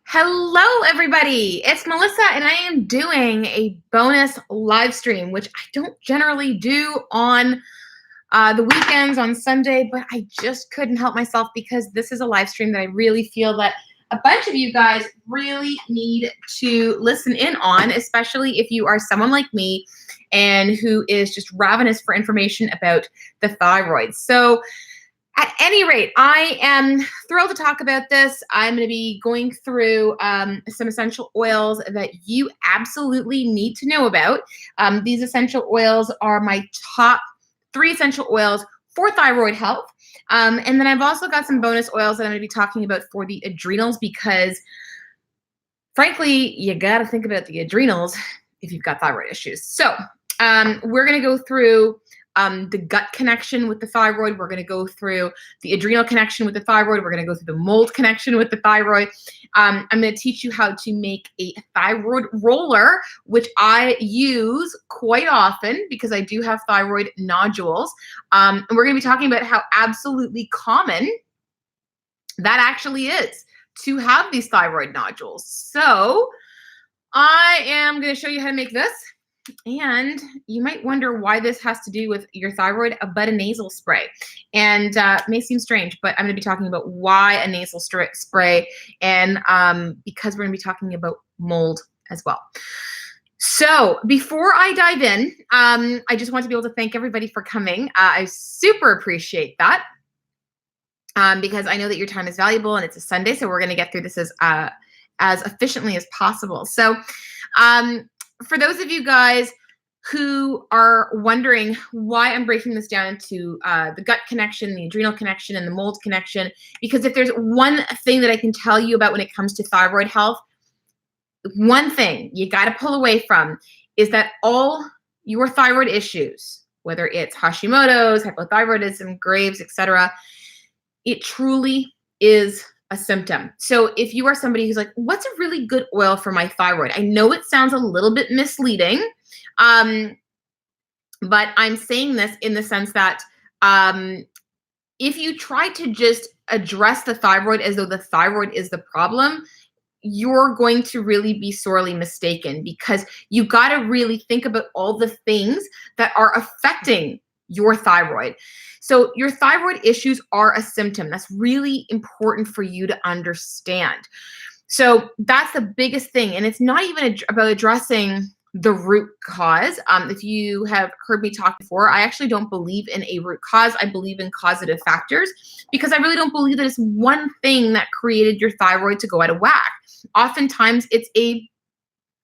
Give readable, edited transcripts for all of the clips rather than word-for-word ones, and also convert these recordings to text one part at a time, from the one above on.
Hello, everybody. It's Melissa, and I am doing a bonus live stream, which I don't generally do on the weekends on Sunday, but I just couldn't help myself because this is a live stream that I really feel that a bunch of you guys really need to listen in on, especially if you are someone like me and who is just ravenous for information about the thyroid. So, at any rate, I am thrilled to talk about this. I'm going to be going through some essential oils that you absolutely need to know about. These essential oils are my top 3 essential oils for thyroid health. And then I've also got some bonus oils that I'm going to be talking about for the adrenals because, frankly, you got to think about the adrenals if you've got thyroid issues. So we're going to go through the gut connection with the thyroid. We're going to go through the adrenal connection with the thyroid. We're going to go through the mold connection with the thyroid. I'm going to teach you how to make a thyroid roller, which I use quite often because I do have thyroid nodules. And we're going to be talking about how absolutely common that actually is to have these thyroid nodules. So I am going to show you how to make this. And you might wonder why this has to do with your thyroid, but a nasal spray. And it may seem strange, but I'm going to be talking about why a nasal spray and because we're going to be talking about mold as well. So before I dive in, I just want to be able to thank everybody for coming. I super appreciate that because I know that your time is valuable and it's a Sunday, so we're going to get through this as efficiently as possible. So for those of you guys who are wondering why I'm breaking this down into the gut connection, the adrenal connection, and the mold connection, because if there's one thing that I can tell you about when it comes to thyroid health, one thing you got to pull away from is that all your thyroid issues, whether it's Hashimoto's, hypothyroidism, Graves', etc., it truly is a symptom. So if you are somebody who's like, what's a really good oil for my thyroid? I know it sounds a little bit misleading, but I'm saying this in the sense that if you try to just address the thyroid as though the thyroid is the problem, you're going to really be sorely mistaken because you got to really think about all the things that are affecting your thyroid. So your thyroid issues are a symptom. That's really important for you to understand. So that's the biggest thing. And it's not even about addressing the root cause. If you have heard me talk before, I actually don't believe in a root cause. I believe in causative factors because I really don't believe that it's one thing that created your thyroid to go out of whack. Oftentimes it's a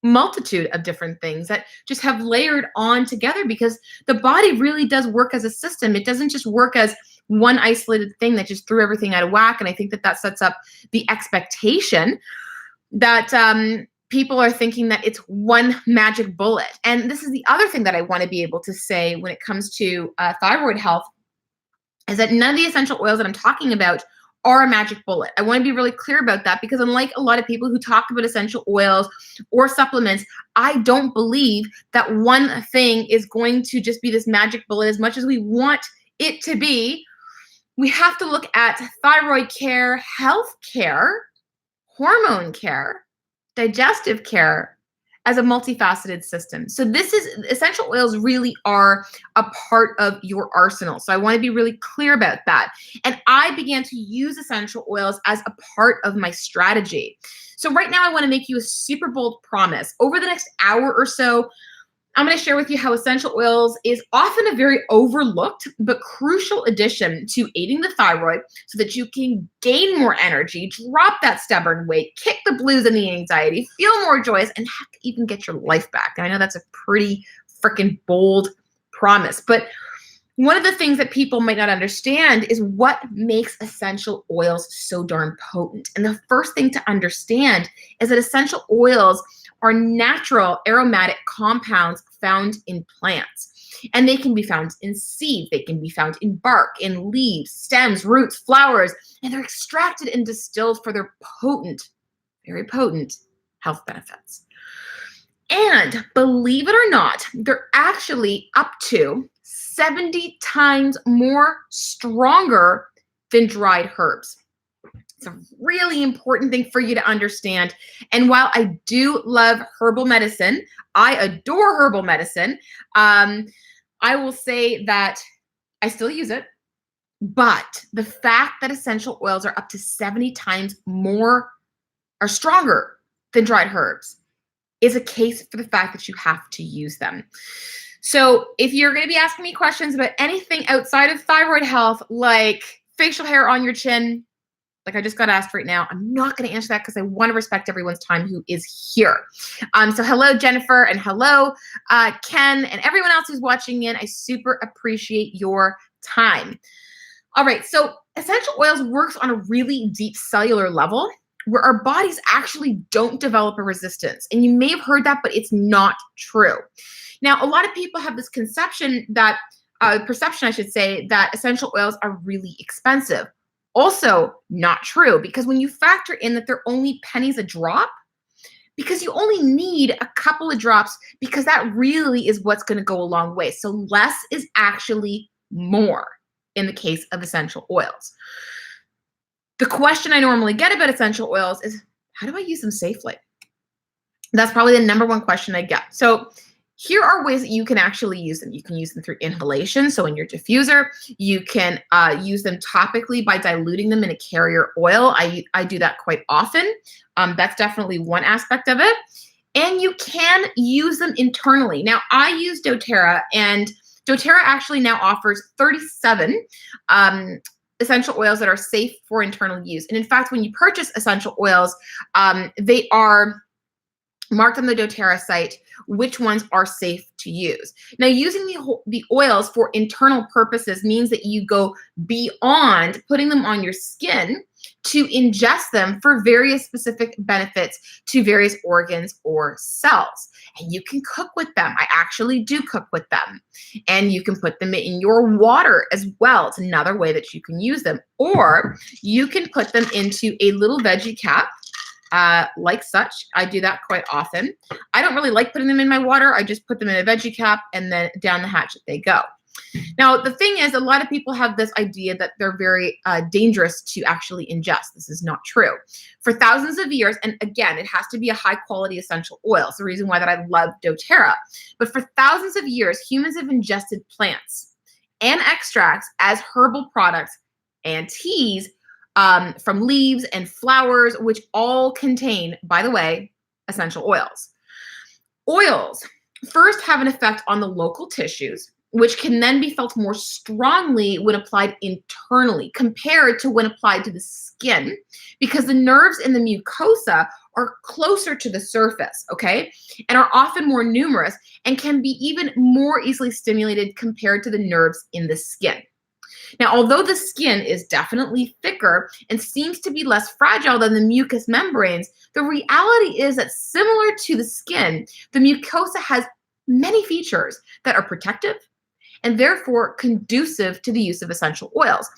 multitude of different things that just have layered on together because the body really does work as a system. It doesn't just work as one isolated thing that just threw everything out of whack. And I think that that sets up the expectation that people are thinking that it's one magic bullet. And this is the other thing that I want to be able to say when it comes to thyroid health is that none of the essential oils that I'm talking about are a magic bullet. I want to be really clear about that because unlike a lot of people who talk about essential oils or supplements, I don't believe that one thing is going to just be this magic bullet as much as we want it to be. We have to look at thyroid care, health care, hormone care, digestive care as a multifaceted system. So this is essential oils really are a part of your arsenal. So I want to be really clear about that. And I began to use essential oils as a part of my strategy. So right now I want to make you a super bold promise. Over the next hour or so, I'm going to share with you how essential oils is often a very overlooked but crucial addition to aiding the thyroid so that you can gain more energy, drop that stubborn weight, kick the blues and the anxiety, feel more joyous, and heck, even get your life back. And I know that's a pretty freaking bold promise, but one of the things that people might not understand is what makes essential oils so darn potent. And the first thing to understand is that essential oils are natural aromatic compounds found in plants. And they can be found in seed, they can be found in bark, in leaves, stems, roots, flowers, and they're extracted and distilled for their potent, very potent health benefits. And believe it or not, they're actually up to 70 times more stronger than dried herbs. It's a really important thing for you to understand. And while I do love herbal medicine, I adore herbal medicine, I will say that I still use it. But the fact that essential oils are up to 70 times more are stronger than dried herbs is a case for the fact that you have to use them. So if you're going to be asking me questions about anything outside of thyroid health, like facial hair on your chin, like I just got asked right now, I'm not going to answer that because I want to respect everyone's time who is here. So hello, Jennifer, and hello, Ken, and everyone else who's watching in. I super appreciate your time. All right, so essential oils works on a really deep cellular level where our bodies actually don't develop a resistance. And you may have heard that, but it's not true. Now, a lot of people have this perception, I should say, that essential oils are really expensive. Also not true, because when you factor in that they're only pennies a drop, because you only need a couple of drops, because that really is what's going to go a long way. So less is actually more in the case of essential oils. The question I normally get about essential oils is, how do I use them safely? That's probably the number one question I get. So here are ways that you can actually use them. You can use them through inhalation, so in your diffuser. You can use them topically by diluting them in a carrier oil. I do that quite often. That's definitely one aspect of it. And you can use them internally. Now, I use doTERRA, and doTERRA actually now offers 37 essential oils that are safe for internal use. And in fact, when you purchase essential oils, they are marked on the doTERRA site which ones are safe to use. Now, using the oils for internal purposes means that you go beyond putting them on your skin to ingest them for various specific benefits to various organs or cells. And you can cook with them. I actually do cook with them. And you can put them in your water as well. It's another way that you can use them. Or you can put them into a little veggie cap, like such. I do that quite often. I don't really like putting them in my water. I just put them in a veggie cap and then down the hatch they go. Now, the thing is, a lot of people have this idea that they're very dangerous to actually ingest. This is not true. For thousands of years, and again, it has to be a high quality essential oil. It's the reason why that I love doTERRA. But for thousands of years, humans have ingested plants and extracts as herbal products and teas from leaves and flowers, which all contain, by the way, essential oils. Oils first have an effect on the local tissues, which can then be felt more strongly when applied internally compared to when applied to the skin, because the nerves in the mucosa are closer to the surface, okay, and are often more numerous and can be even more easily stimulated compared to the nerves in the skin. Now, although the skin is definitely thicker and seems to be less fragile than the mucous membranes, the reality is that similar to the skin, the mucosa has many features that are protective and therefore conducive to the use of essential oils.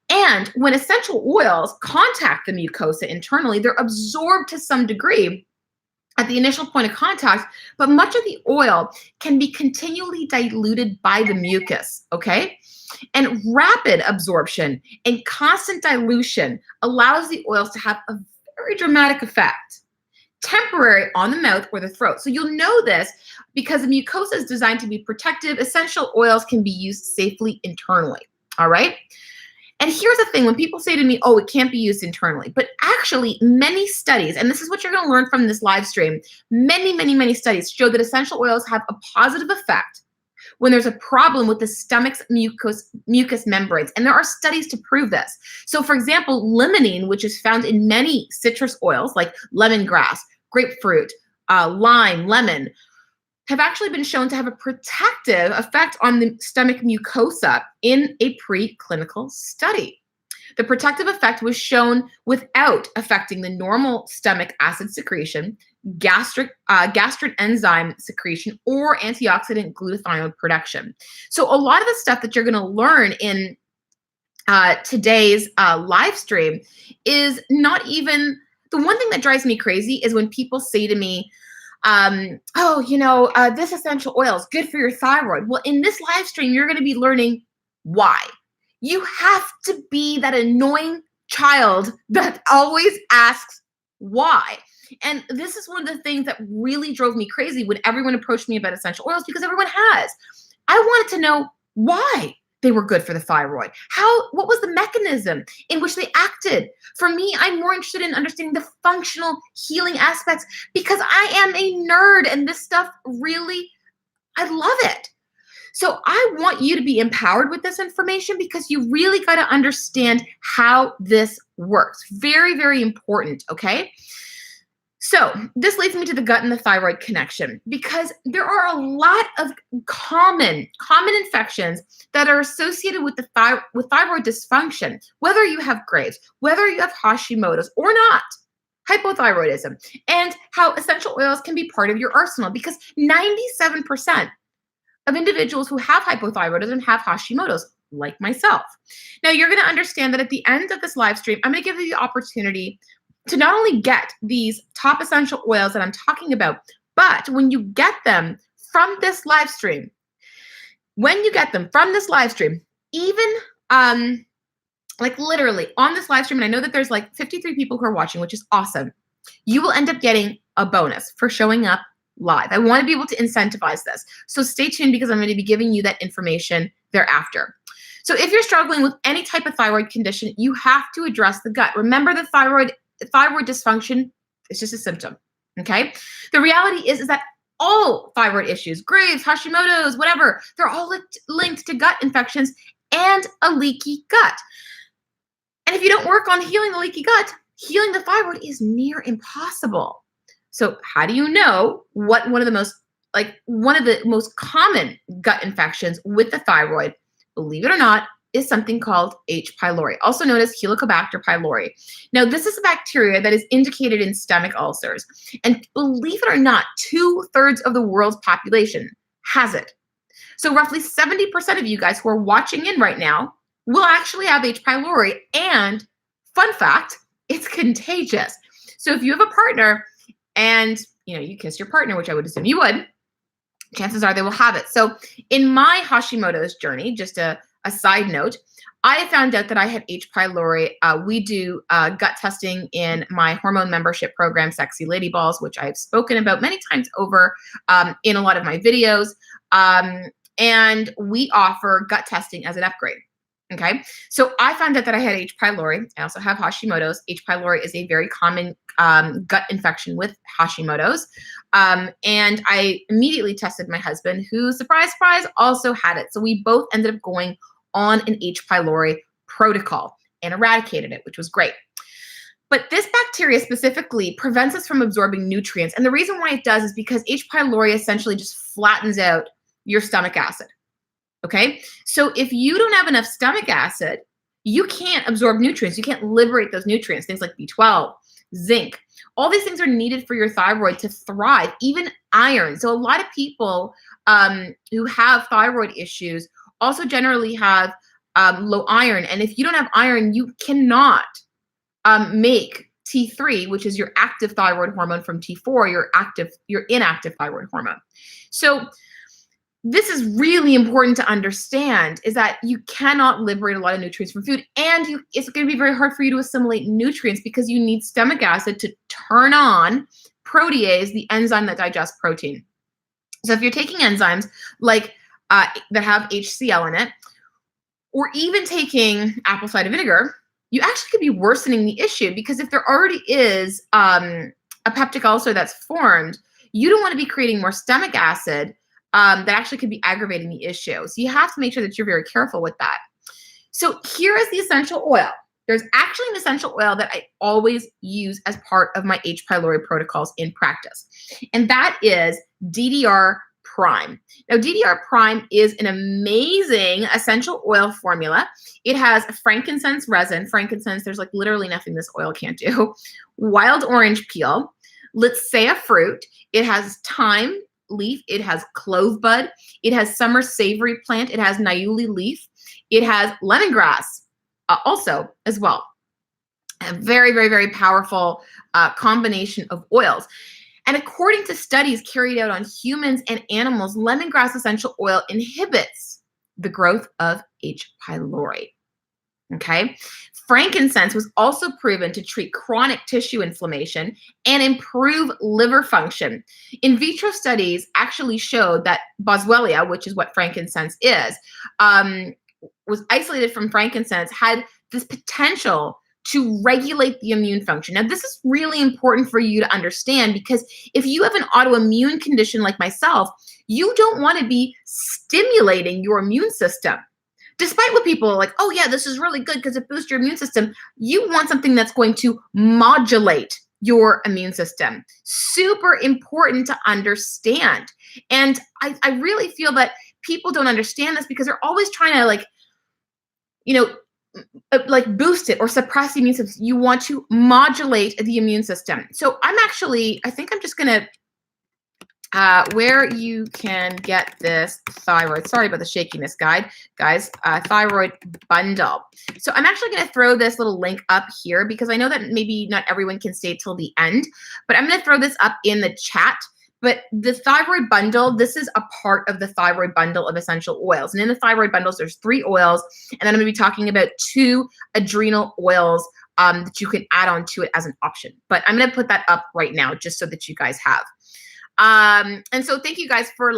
And when essential oils contact the mucosa internally, they're absorbed to some degree at the initial point of contact, but much of the oil can be continually diluted by the mucus, okay? And rapid absorption and constant dilution allows the oils to have a very dramatic effect, temporary on the mouth or the throat. So you'll know this because the mucosa is designed to be protective. Essential oils can be used safely internally, all right? And here's the thing, when people say to me, oh, it can't be used internally, but actually many studies, and this is what you're gonna learn from this live stream, many studies show that essential oils have a positive effect when there's a problem with the stomach's mucous membranes. And there are studies to prove this. So for example, limonene, which is found in many citrus oils like lemongrass, grapefruit, lime, lemon, have actually been shown to have a protective effect on the stomach mucosa in a preclinical study. The protective effect was shown without affecting the normal stomach acid secretion, gastric enzyme secretion, or antioxidant glutathione production. So a lot of the stuff that you're going to learn in today's live stream is not even, the one thing that drives me crazy is when people say to me, oh, you know, this essential oil is good for your thyroid. Well, in this live stream, you're going to be learning why. You have to be that annoying child that always asks why. And this is one of the things that really drove me crazy when everyone approached me about essential oils, because everyone has. I wanted to know why they were good for the thyroid. What was the mechanism in which they acted? For me, I'm more interested in understanding the functional healing aspects because I am a nerd and this stuff really, I love it. So I want you to be empowered with this information because you really got to understand how this works. Very, very important, okay? So this leads me to the gut and the thyroid connection because there are a lot of common infections that are associated with with thyroid dysfunction, whether you have Graves, whether you have Hashimoto's or not, hypothyroidism, and how essential oils can be part of your arsenal because 97% of individuals who have hypothyroidism have Hashimoto's, like myself. Now, you're going to understand that at the end of this live stream, I'm going to give you the opportunity to not only get these top essential oils that I'm talking about, but when you get them from this live stream, even like literally on this live stream, and I know that there's like 53 people who are watching, which is awesome, you will end up getting a bonus for showing up live. I want to be able to incentivize this. So stay tuned because I'm going to be giving you that information thereafter. So if you're struggling with any type of thyroid condition, you have to address the gut. Remember, the thyroid dysfunction is just a symptom, okay? The reality is that all thyroid issues, Graves, Hashimoto's, whatever, they're all linked to gut infections and a leaky gut. And if you don't work on healing the leaky gut, healing the thyroid is near impossible. So how do you know what one of the most common gut infections with the thyroid, believe it or not, is something called H. pylori, also known as Helicobacter pylori. Now, this is a bacteria that is indicated in stomach ulcers. And believe it or not, 2/3 of the world's population has it. So roughly 70% of you guys who are watching in right now will actually have H. pylori. And fun fact, it's contagious. So if you have a partner and you kiss your partner, which I would assume you would, chances are they will have it. So in my Hashimoto's journey, just a side note, I found out that I had H. pylori. We do gut testing in my hormone membership program, Sexy Lady Balls, which I've spoken about many times over in a lot of my videos. And we offer gut testing as an upgrade. Okay, so I found out that I had H. pylori. I also have Hashimoto's. H. pylori is a very common gut infection with Hashimoto's. And I immediately tested my husband, who, surprise, surprise, also had it. So we both ended up going on an H. pylori protocol and eradicated it, which was great. But this bacteria specifically prevents us from absorbing nutrients. And the reason why it does is because H. pylori essentially just flattens out your stomach acid. Okay, so if you don't have enough stomach acid, you can't absorb nutrients. You can't liberate those nutrients, things like B12, zinc. All these things are needed for your thyroid to thrive, even iron. So a lot of people who have thyroid issues also generally have low iron. And if you don't have iron, you cannot make T3, which is your active thyroid hormone, from T4, your inactive thyroid hormone. So this is really important to understand, is that you cannot liberate a lot of nutrients from food, and it's going to be very hard for you to assimilate nutrients because you need stomach acid to turn on protease, the enzyme that digests protein. So if you're taking enzymes like that have HCl in it, or even taking apple cider vinegar, you actually could be worsening the issue, because if there already is a peptic ulcer that's formed, you don't want to be creating more stomach acid that actually could be aggravating the issue. So you have to make sure that you're very careful with that. So here is the essential oil. There's actually an essential oil that I always use as part of my H. pylori protocols in practice, and that is DDR Prime. Now, DDR Prime is an amazing essential oil formula. It has frankincense resin. Frankincense, there's like literally nothing this oil can't do. Wild orange peel, Litsea fruit. It has thyme leaf. It has clove bud. It has summer savory plant. It has niaouli leaf. It has lemongrass also as well. A very, very, very powerful combination of oils. And according to studies carried out on humans and animals, lemongrass essential oil inhibits the growth of H. pylori. Okay? Frankincense was also proven to treat chronic tissue inflammation and improve liver function. In vitro studies actually showed that boswellia, which is what frankincense is, was isolated from frankincense, had this potential to regulate the immune function. Now, this is really important for you to understand, because if you have an autoimmune condition like myself, you don't want to be stimulating your immune system. Despite what people are like, oh yeah, this is really good because it boosts your immune system, you want something that's going to modulate your immune system. Super important to understand. And I really feel that people don't understand this because they're always trying to like boost it or suppress the immune system. You want to modulate the immune system. So I think I'm just gonna where you can get this thyroid. Sorry about the shakiness, guys. Thyroid bundle. So I'm actually going to throw this little link up here because I know that maybe not everyone can stay till the end, but I'm going to throw this up in the chat. But the thyroid bundle, this is a part of the thyroid bundle of essential oils. And in the thyroid bundles, there's 3 oils. And then I'm going to be talking about 2 adrenal oils that you can add on to it as an option. But I'm going to put that up right now just so that you guys have. And so thank you guys for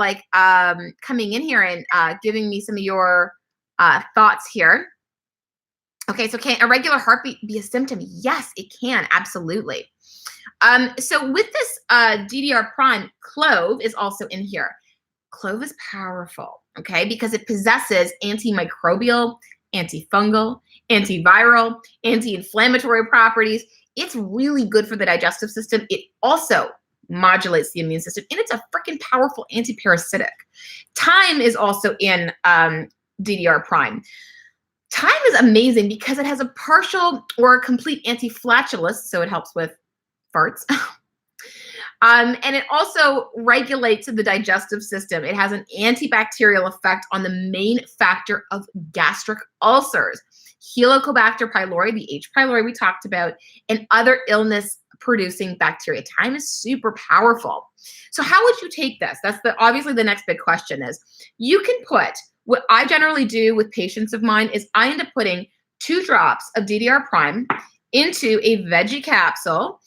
coming in here and giving me some of your thoughts here. Okay, so can a regular heartbeat be a symptom? Yes, it can, absolutely. So with this DDR prime, clove is also in here. Clove is powerful, okay, because it possesses antimicrobial, antifungal, antiviral, anti-inflammatory properties. It's really good for the digestive system. It also modulates the immune system, and it's a freaking powerful antiparasitic. Thyme is also in DDR prime. Thyme is amazing because it has a partial or a complete anti-flatulence, so it helps with farts. And it also regulates the digestive system. It has an antibacterial effect on the main factor of gastric ulcers, Helicobacter pylori, the H. pylori we talked about, and other illness-producing bacteria. Thyme is super powerful. So how would you take this? That's obviously the next big question is, you can put, what I generally do with patients of mine is I end up putting 2 drops of DDR prime into a veggie capsule,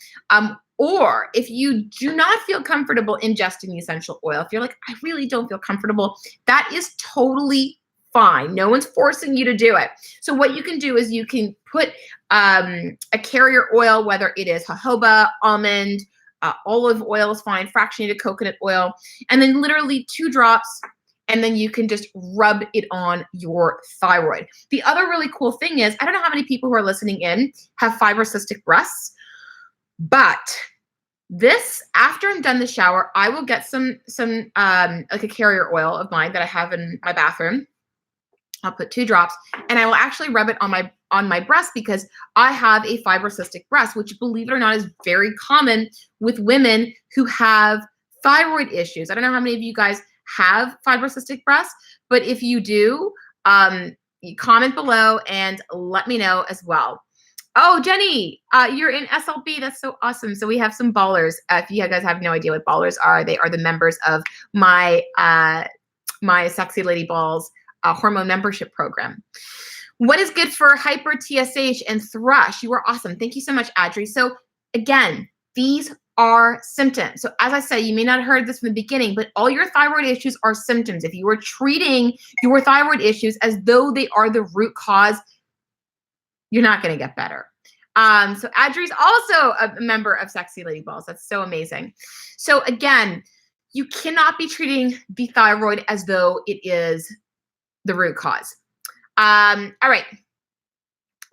or if you do not feel comfortable ingesting the essential oil, if you're like, I really don't feel comfortable, that is totally fine. No one's forcing you to do it. So what you can do is you can put a carrier oil, whether it is jojoba, almond, olive oil is fine, fractionated coconut oil, and then literally 2 drops, and then you can just rub it on your thyroid. The other really cool thing is, I don't know how many people who are listening in have fibrocystic breasts, but this, after I'm done the shower, I will get some like a carrier oil of mine that I have in my bathroom. I'll put 2 drops, and I will actually rub it on my breast because I have a fibrocystic breast, which, believe it or not, is very common with women who have thyroid issues. I don't know how many of you guys have fibrocystic breasts, but if you do, you comment below and let me know as well. Oh, Jenny, you're in SLB. That's so awesome. So we have some ballers. If you guys have no idea what ballers are, they are the members of my my Sexy Lady Balls hormone membership program. What is good for hyper TSH and thrush? You are awesome. Thank you so much, Adri. So again, these are symptoms. So as I said, you may not have heard this from the beginning, but all your thyroid issues are symptoms. If you are treating your thyroid issues as though they are the root cause, you're not going to get better. So Adri's also a member of Sexy Lady Balls. That's so amazing. So again, you cannot be treating the thyroid as though it is the root cause. All right.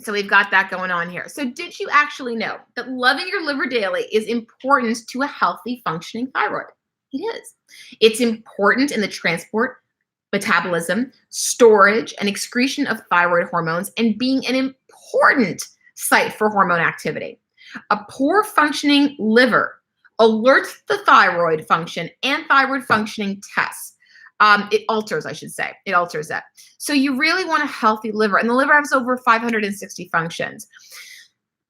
So we've got that going on here. So did you actually know that loving your liver daily is important to a healthy functioning thyroid? It is. It's important in the transport, metabolism, storage, and excretion of thyroid hormones, and being an important site for hormone activity. A poor functioning liver alerts the thyroid function and thyroid functioning tests. It alters, I should say. It alters that. So you really want a healthy liver, and the liver has over 560 functions.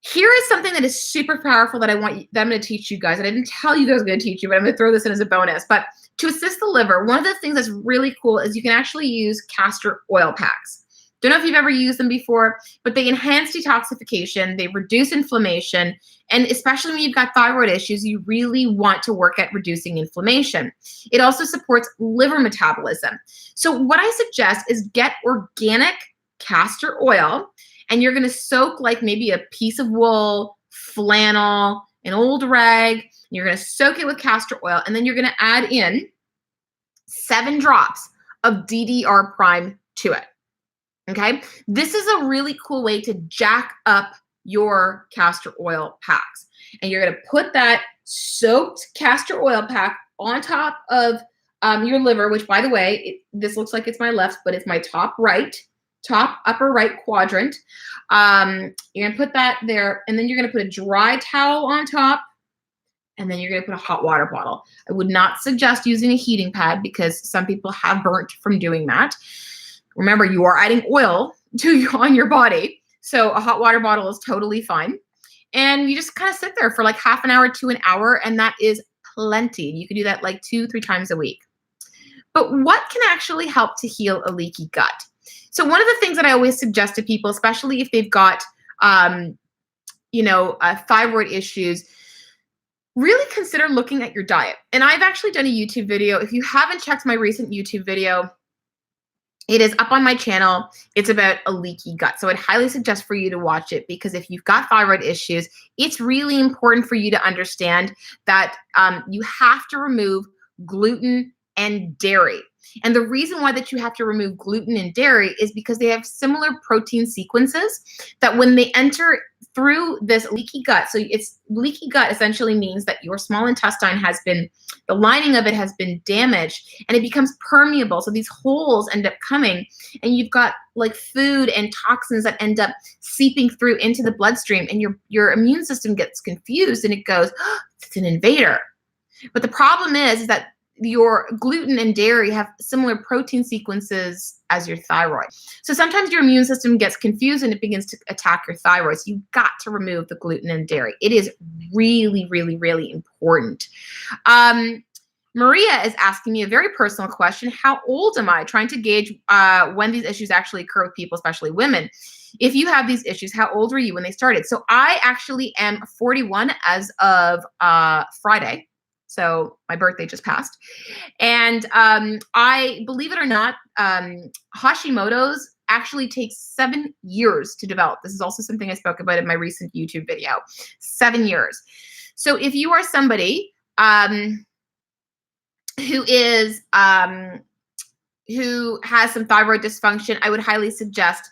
Here is something that is super powerful that I'm going to teach you guys. And I didn't tell you that I was going to teach you, but I'm going to throw this in as a bonus. But to assist the liver, one of the things that's really cool is you can actually use castor oil packs. Don't know if you've ever used them before, but they enhance detoxification, they reduce inflammation, and especially when you've got thyroid issues, you really want to work at reducing inflammation. It also supports liver metabolism. So what I suggest is get organic castor oil, and you're gonna soak like maybe a piece of wool, flannel, an old rag. You're gonna soak it with castor oil, and then you're gonna add in 7 drops of DDR prime to it. Okay, this is a really cool way to jack up your castor oil packs. And you're gonna put that soaked castor oil pack on top of your liver, which by the way, this looks like it's my left, but it's my top upper right quadrant. You're gonna put that there, and then you're gonna put a dry towel on top, and then you're gonna put a hot water bottle. I would not suggest using a heating pad because some people have burnt from doing that. Remember, you are adding oil on your body. So a hot water bottle is totally fine. And you just kind of sit there for like half an hour to an hour, and that is plenty. You can do that like 2-3 times a week. But what can actually help to heal a leaky gut? So one of the things that I always suggest to people, especially if they've got, thyroid issues, really consider looking at your diet. And I've actually done a YouTube video. If you haven't checked my recent YouTube video, it is up on my channel. It's about a leaky gut. So I'd highly suggest for you to watch it, because if you've got thyroid issues, it's really important for you to understand that you have to remove gluten and dairy. And the reason why that you have to remove gluten and dairy is because they have similar protein sequences that when they enter through this leaky gut, so it's leaky gut essentially means that your small intestine has been, the lining of it has been damaged, and it becomes permeable. So these holes end up coming, and you've got like food and toxins that end up seeping through into the bloodstream, and your immune system gets confused and it goes, oh, it's an invader. But the problem is that your gluten and dairy have similar protein sequences as your thyroid. So sometimes your immune system gets confused and it begins to attack your thyroid. So you've got to remove the gluten and dairy. It is really, really, really important. Maria is asking me a very personal question. How old am I? Trying to gauge when these issues actually occur with people, especially women. If you have these issues, how old were you when they started? So I actually am 41 as of Friday. So my birthday just passed. And I, believe it or not, Hashimoto's actually takes 7 years to develop. This is also something I spoke about in my recent YouTube video. 7 years. So if you are somebody who has some thyroid dysfunction, I would highly suggest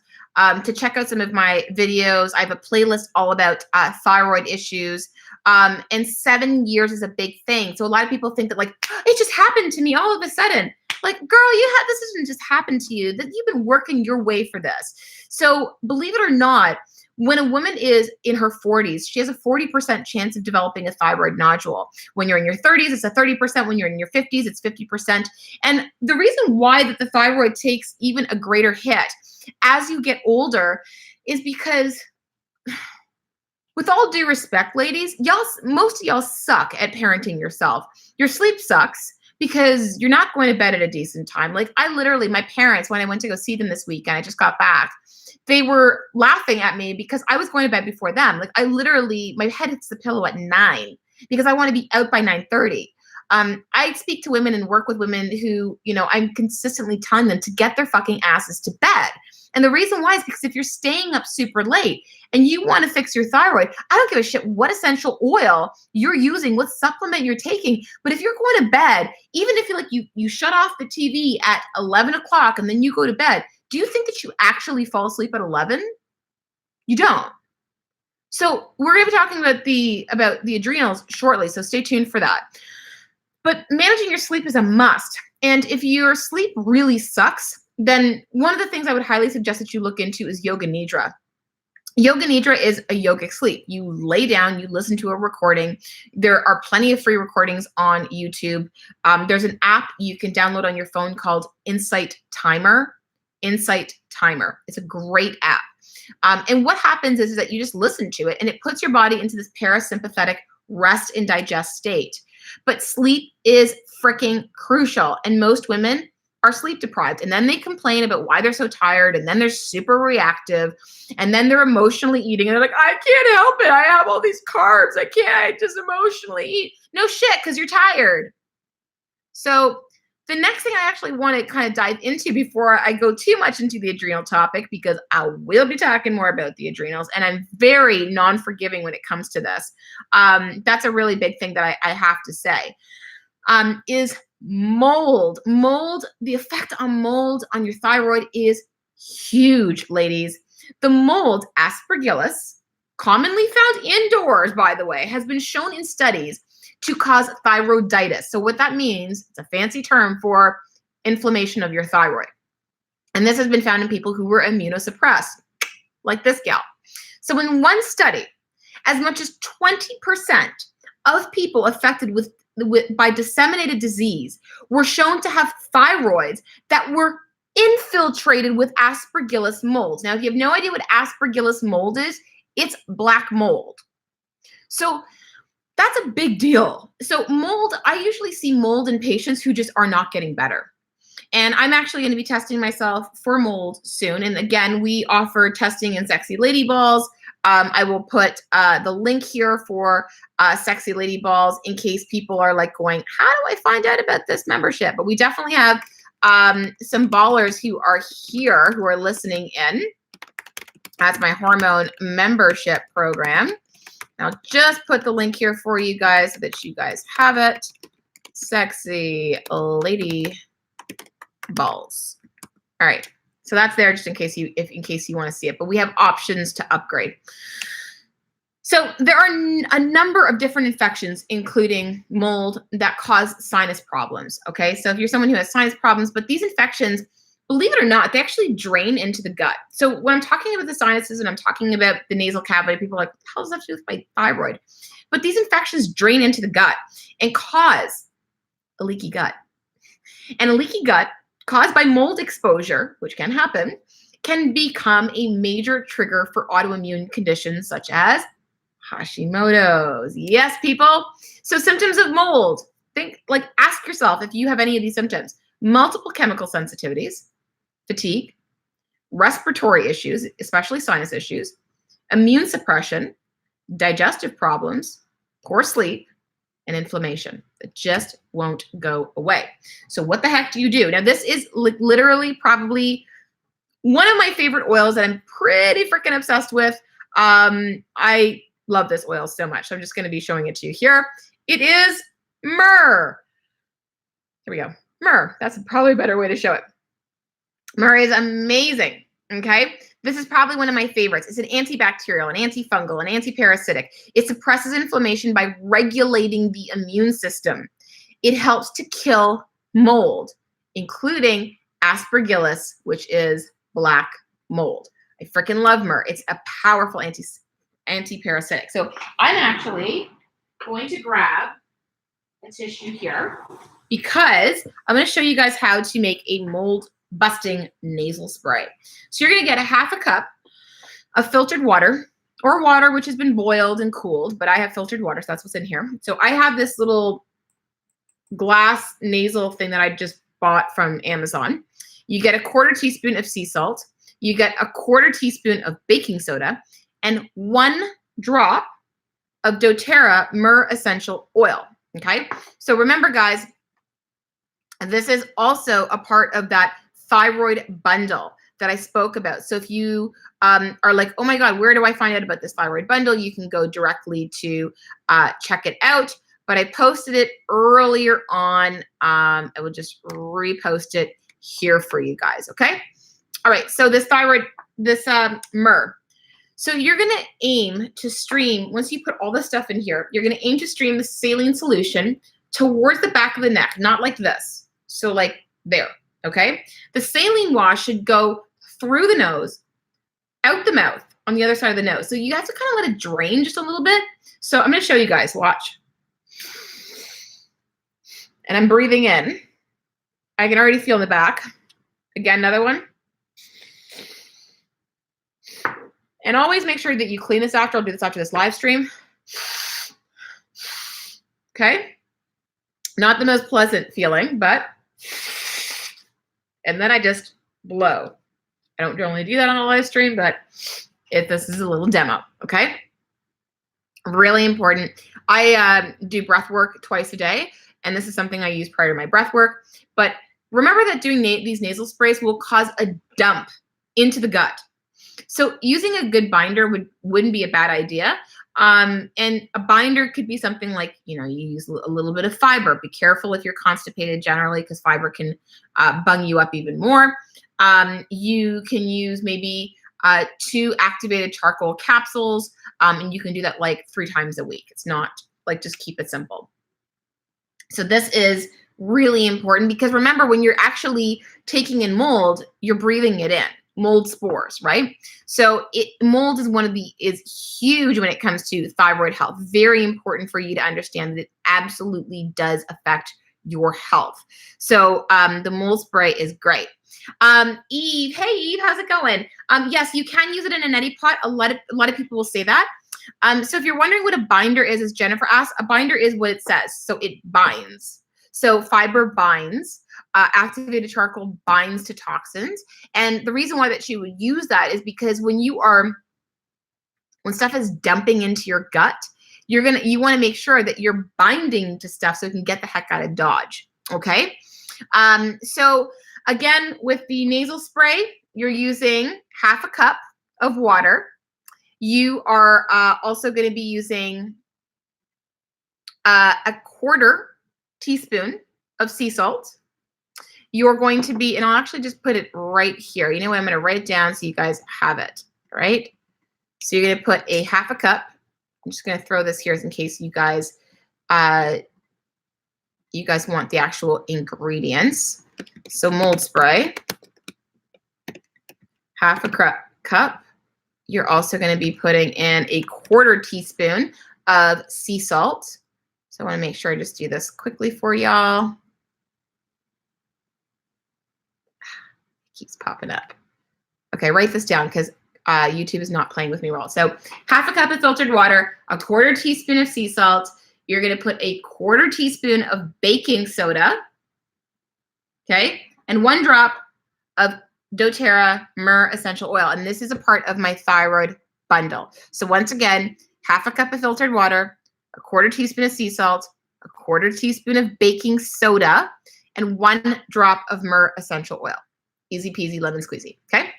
to check out some of my videos. I have a playlist all about thyroid issues. And 7 years is a big thing. So a lot of people think that like, it just happened to me all of a sudden. Like, girl, this didn't just happen to you. That you've been working your way for this. So believe it or not, when a woman is in her 40s, she has a 40% chance of developing a thyroid nodule. When you're in your 30s, it's a 30%. When you're in your 50s, it's 50%. And the reason why that the thyroid takes even a greater hit as you get older is because, with all due respect, ladies, most of y'all suck at parenting yourself. Your sleep sucks because you're not going to bed at a decent time. Like my parents, when I went to go see them this weekend, I just got back, they were laughing at me because I was going to bed before them. Like my head hits the pillow at 9 because I want to be out by 9:30. I speak to women and work with women who, I'm consistently telling them to get their fucking asses to bed. And the reason why is because if you're staying up super late and you want to fix your thyroid, I don't give a shit what essential oil you're using, what supplement you're taking. But if you're going to bed, even if you shut off the TV at 11 o'clock and then you go to bed, do you think that you actually fall asleep at 11? You don't. So we're going to be talking about the adrenals shortly. So stay tuned for that. But managing your sleep is a must. And if your sleep really sucks, then one of the things I would highly suggest that you look into is yoga nidra. Yoga nidra is a yogic sleep. You lay down, you listen to a recording. There are plenty of free recordings on YouTube. There's an app you can download on your phone called Insight Timer. Insight Timer. It's a great app. And what happens is that you just listen to it and it puts your body into this parasympathetic rest and digest state. But sleep is freaking crucial. And most women are sleep deprived, and then they complain about why they're so tired, and then they're super reactive, and then they're emotionally eating, and they're like, I can't help it. I have all these carbs. I just emotionally eat. No shit, because you're tired. So the next thing I actually want to kind of dive into before I go too much into the adrenal topic, because I will be talking more about the adrenals, and I'm very non-forgiving when it comes to this. That's a really big thing that I have to say, is mold. Mold, the effect on mold on your thyroid is huge, ladies. The mold, Aspergillus, commonly found indoors, by the way, has been shown in studies to cause thyroiditis. So what that means, it's a fancy term for inflammation of your thyroid. And this has been found in people who were immunosuppressed, like this gal. So in one study, as much as 20% of people affected by disseminated disease were shown to have thyroids that were infiltrated with Aspergillus mold. Now, if you have no idea what Aspergillus mold is, it's black mold. So that's a big deal. So mold, I usually see mold in patients who just are not getting better. And I'm actually going to be testing myself for mold soon. And again, we offer testing in Sexy Lady Balls. I will put the link here for Sexy Lady Balls in case people are like going, how do I find out about this membership? But we definitely have some ballers who are here who are listening in. That's my hormone membership program. I'll just put the link here for you guys so that you guys have it. Sexy Lady Balls. All right. So that's there just in case you want to see it. But we have options to upgrade. So there are a number of different infections, including mold, that cause sinus problems. Okay. So if you're someone who has sinus problems, but these infections, believe it or not, they actually drain into the gut. So when I'm talking about the sinuses and I'm talking about the nasal cavity, people are like, what the hell does that have to do with my thyroid? But these infections drain into the gut and cause a leaky gut. And a leaky gut caused by mold exposure, which can happen, can become a major trigger for autoimmune conditions such as Hashimoto's. Yes, people. So symptoms of mold. Ask yourself if you have any of these symptoms. Multiple chemical sensitivities, fatigue, respiratory issues, especially sinus issues, immune suppression, digestive problems, poor sleep, and inflammation that just won't go away. So what the heck do you do? Now, this is literally probably one of my favorite oils that I'm pretty freaking obsessed with. I love this oil so much. So I'm just going to be showing it to you here. It is myrrh. Here we go. Myrrh. That's probably a better way to show it. Myrrh is amazing. Okay. This is probably one of my favorites. It's an antibacterial, an antifungal, an antiparasitic. It suppresses inflammation by regulating the immune system. It helps to kill mold, including Aspergillus, which is black mold. I freaking love myrrh. It's a powerful antiparasitic. So I'm actually going to grab a tissue here because I'm going to show you guys how to make a mold busting nasal spray. So you're going to get a half a cup of filtered water, or water which has been boiled and cooled, but I have filtered water, so that's what's in here. So I have this little glass nasal thing that I just bought from Amazon. You get a 1/4 teaspoon of sea salt. You get a 1/4 teaspoon of baking soda and 1 drop of doTERRA myrrh essential oil. Okay. So remember, guys, this is also a part of that thyroid bundle that I spoke about. So if you are like, oh my God, where do I find out about this thyroid bundle? You can go directly to check it out. But I posted it earlier on. I will just repost it here for you guys. Okay. All right. So this myrrh. So you're going to aim to stream, once you put all this stuff in here, you're going to aim to stream the saline solution towards the back of the neck, not like this. So like there. Okay. The saline wash should go through the nose, out the mouth, on the other side of the nose. So you have to kind of let it drain just a little bit. So I'm going to show you guys. Watch. And I'm breathing in. I can already feel in the back. Again, another one. And always make sure that you clean this after. I'll do this after this live stream. Okay. Not the most pleasant feeling, but and then I just blow. I don't normally do that on a live stream, but this is a little demo, okay? Really important. I do breath work twice a day, and this is something I use prior to my breath work. But remember that doing these nasal sprays will cause a dump into the gut. So using a good binder wouldn't be a bad idea. And a binder could be something like, you use a little bit of fiber. Be careful if you're constipated generally, because fiber can bung you up even more. You can use maybe 2 activated charcoal capsules, and you can do that like 3 times a week. It's not like, just keep it simple. So this is really important, because remember, when you're actually taking in mold, you're breathing it in. Mold spores, right? So mold is huge when it comes to thyroid health. Very important for you to understand that it absolutely does affect your health. So the mold spray is great. Eve, hey Eve, how's it going? Yes, you can use it in a neti pot. A lot of people will say that. So if you're wondering what a binder is, as Jennifer asked, a binder is what it says. So it binds. So fiber binds. Activated charcoal binds to toxins. And the reason why that she would use that is because when stuff is dumping into your gut, you want to make sure that you're binding to stuff so it can get the heck out of Dodge. Okay. So again, with the nasal spray, you're using half a cup of water. You are also going to be using a 1/4 teaspoon of sea salt. You're going to be, and I'll actually just put it right here. You know what? I'm going to write it down so you guys have it, right? So you're going to put a half a cup. I'm just going to throw this here in case you guys want the actual ingredients. So mold spray, half a cup. You're also going to be putting in a 1/4 teaspoon of sea salt. So I want to make sure I just do this quickly for y'all. Keeps popping up. Okay, write this down because YouTube is not playing with me well. So half a cup of filtered water, a 1/4 teaspoon of sea salt. You're going to put a 1/4 teaspoon of baking soda. Okay, and 1 drop of doTERRA myrrh essential oil. And this is a part of my thyroid bundle. So once again, half a cup of filtered water, a 1/4 teaspoon of sea salt, a 1/4 teaspoon of baking soda, and 1 drop of myrrh essential oil. Easy peasy, lemon squeezy, okay?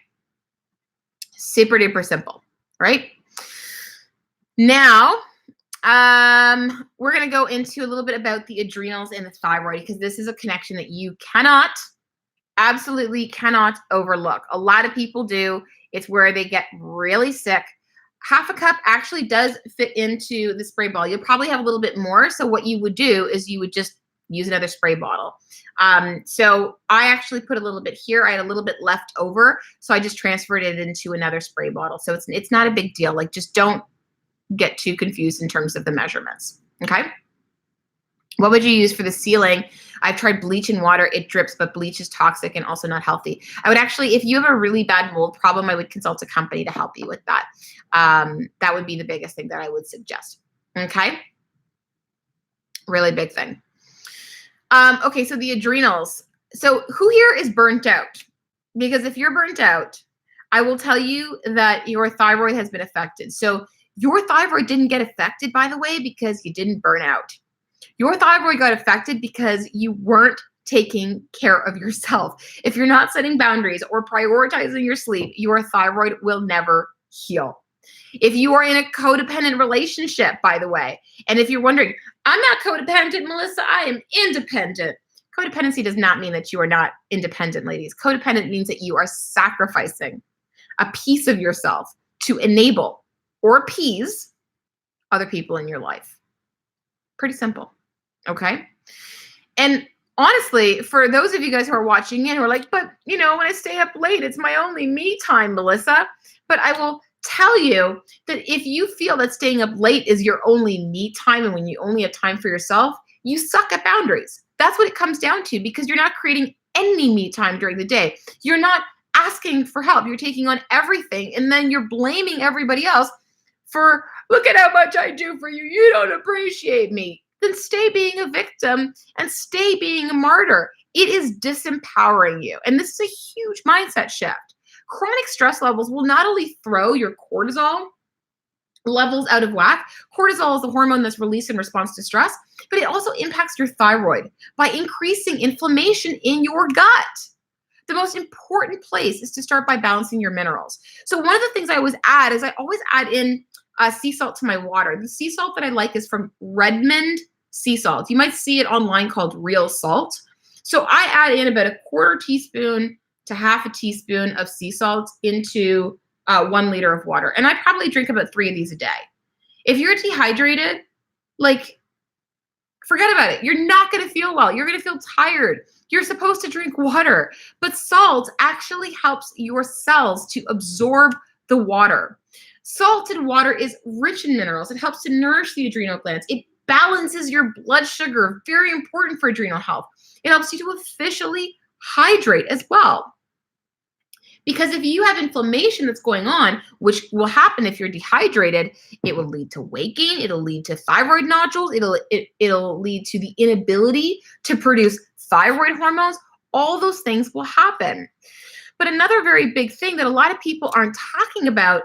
Super duper simple, right? Now, we're gonna go into a little bit about the adrenals and the thyroid, because this is a connection that you absolutely cannot overlook. A lot of people do. It's where they get really sick. Half a cup actually does fit into the spray bottle. You'll probably have a little bit more. So what you would do is you would just use another spray bottle. So I actually put a little bit here. I had a little bit left over, so I just transferred it into another spray bottle. So it's not a big deal. Like, just don't get too confused in terms of the measurements. Okay. What would you use for the sealing? I've tried bleach and water. It drips, but bleach is toxic and also not healthy. I would actually, if you have a really bad mold problem, I would consult a company to help you with that. That would be the biggest thing that I would suggest. Okay. Really big thing. Okay, so the adrenals. So who here is burnt out? Because if you're burnt out, I will tell you that your thyroid has been affected. So your thyroid didn't get affected, by the way, because you didn't burn out. Your thyroid got affected because you weren't taking care of yourself. If you're not setting boundaries or prioritizing your sleep, your thyroid will never heal. If you are in a codependent relationship, by the way, and if you're wondering, I'm not codependent, Melissa, I am independent. Codependency does not mean that you are not independent, ladies. Codependent means that you are sacrificing a piece of yourself to enable or appease other people in your life. Pretty simple, okay? And honestly, for those of you guys who are watching in who are like, but when I stay up late, it's my only me time, Melissa. But I will tell you that if you feel that staying up late is your only me time, and when you only have time for yourself, you suck at boundaries. That's what it comes down to, because you're not creating any me time during the day. You're not asking for help. You're taking on everything, and then you're blaming everybody else for, look at how much I do for you. You don't appreciate me. Then stay being a victim and stay being a martyr. it is disempowering you. And this is a huge mindset shift. Chronic stress levels will not only throw your cortisol levels out of whack. Cortisol is the hormone that's released in response to stress, but it also impacts your thyroid by increasing inflammation in your gut. The most important place is to start by balancing your minerals. So one of the things I always add is I always add in sea salt to my water. The sea salt that I like is from Redmond Sea Salt. You might see it online called Real Salt. So I add in about a quarter teaspoon to half a teaspoon of sea salt into 1 liter of water. And I probably drink about 3 of these a day. If you're dehydrated, like, forget about it. You're not going to feel well. You're going to feel tired. You're supposed to drink water. But salt actually helps your cells to absorb the water. Salted water is rich in minerals. It helps to nourish the adrenal glands. It balances your blood sugar, very important for adrenal health. It helps you to officially hydrate as well. Because if you have inflammation that's going on, which will happen if you're dehydrated, it will lead to weight gain, it'll lead to thyroid nodules, it'll lead to the inability to produce thyroid hormones. All those things will happen. But another very big thing that a lot of people aren't talking about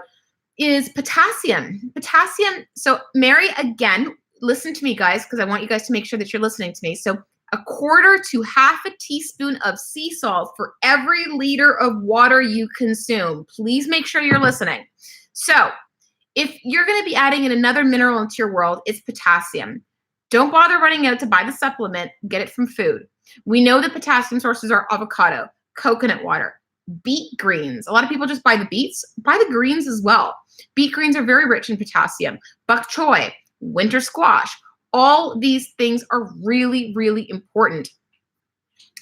is potassium. Potassium, so Mary, again, listen to me, guys, because I want you guys to make sure that you're listening to me. So a quarter to half a teaspoon of sea salt for every liter of water you consume. Please make sure you're listening. So if you're going to be adding in another mineral into your world, it's potassium. Don't bother running out to buy the supplement. Get it from food. We know that potassium sources are avocado, coconut water, beet greens. A lot of people just buy the beets. Buy the greens as well. Beet greens are very rich in potassium. Bok choy, winter squash. All these things are really, really important.